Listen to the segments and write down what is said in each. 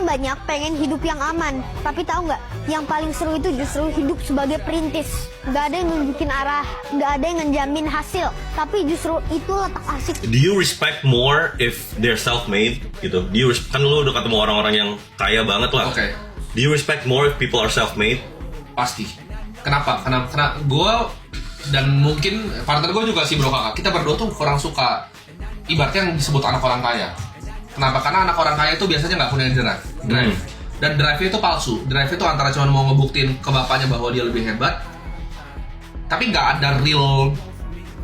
Orang banyak pengen hidup yang aman, tapi tahu nggak? Yang paling seru itu justru hidup sebagai perintis. Nggak ada yang nunjukin arah, nggak ada yang ngejamin hasil, tapi justru itu letak asik. Do you respect more if they're self-made gitu? Kan lu udah ketemu orang-orang yang kaya banget lah. Oke. Do you respect more if people are self-made? Pasti. Kenapa? Karena gue dan mungkin partner gue juga sih bro kakak. Kita berdua tuh kurang suka ibaratnya yang disebut anak orang kaya. Kenapa? Karena anak orang kaya itu biasanya nggak punya drive. Dan drive itu palsu. Drive itu antara cuma mau ngebuktiin ke bapaknya bahwa dia lebih hebat, tapi nggak ada real.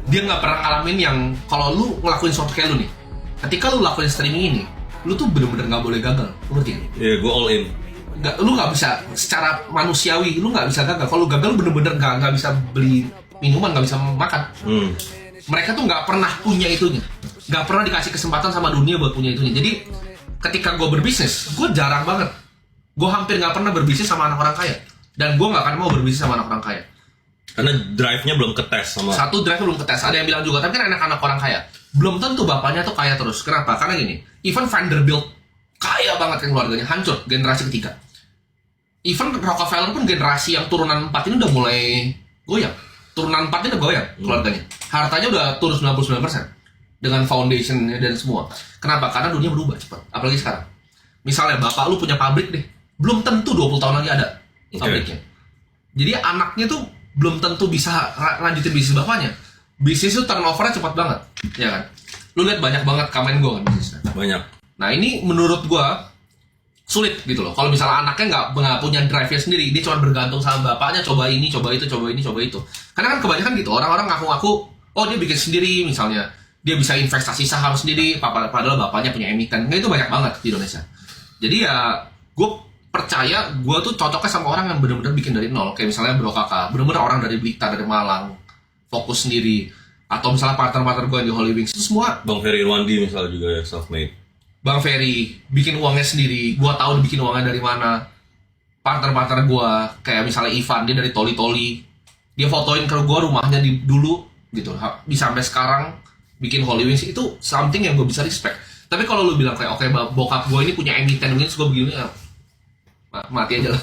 Dia nggak pernah ngalamin yang kalau lu ngelakuin sesuatu kayak lu nih. Ketika lu lakuin streaming ini, lu tuh bener-bener nggak boleh gagal. Lu ngerti? Iya, gue all in. Lu nggak bisa secara manusiawi, lu nggak bisa gagal. Kalau gagal lu bener-bener nggak bisa beli minuman, nggak bisa makan. Mereka tuh nggak pernah punya itunya, nggak pernah dikasih kesempatan sama dunia buat punya itunya. Jadi ketika gue berbisnis, gue jarang banget, gue hampir nggak pernah berbisnis sama anak orang kaya, dan gue nggak akan mau berbisnis sama anak orang kaya. Karena drive-nya belum ketes sama. Satu, drive belum ketes. Ada yang bilang juga, tapi kan anak-anak orang kaya belum tentu bapaknya tuh kaya terus. Kenapa? Karena gini, even Vanderbilt kaya banget kan keluarganya, hancur generasi ketiga. Even Rockefeller pun generasi yang turunan 4 ini udah mulai goyang. Turunan 4 ini udah goyang keluarganya. Hartanya udah turun 99% dengan foundation dan semua. Kenapa? Karena dunia berubah cepat. Apalagi sekarang. Misalnya bapak lu punya pabrik deh, belum tentu 20 tahun lagi ada pabriknya. Jadi anaknya tuh belum tentu bisa lanjutin bisnis bapaknya. Bisnis itu turnover-nya cepat banget, ya kan? Lu lihat banyak banget komen gue kan bisnisnya. Banyak. Nah ini menurut gue sulit gitu loh. Kalau misalnya anaknya nggak punya drive-nya sendiri, dia cuma bergantung sama bapaknya, coba ini, coba itu, coba ini, coba itu. Karena kan kebanyakan gitu, orang-orang ngaku-ngaku, oh dia bikin sendiri misalnya, dia bisa investasi saham sendiri, padahal bapaknya punya emiten. Nah itu banyak banget di Indonesia. Jadi ya, gue percaya gue tuh cocoknya sama orang yang benar-benar bikin dari nol. Kayak misalnya Bro Kakak, benar-benar orang dari Blitar, dari Malang, fokus sendiri. Atau misalnya partner-partner gue yang di Holy Wings, itu semua. Bang Ferry Irwandi misalnya juga self-made. Bang Ferry bikin uangnya sendiri, gua tahu bikin uangnya dari mana. Partner-partner gua kayak misalnya Ivan, dia dari Toli-Toli, dia fotoin ke gua rumahnya dulu gitu. Bisa sampai sekarang bikin Holy Wings, itu something yang gua bisa respect. Tapi kalau lu bilang kayak oke, bokap gua ini punya emiten, terus gua begini, mati aja lah.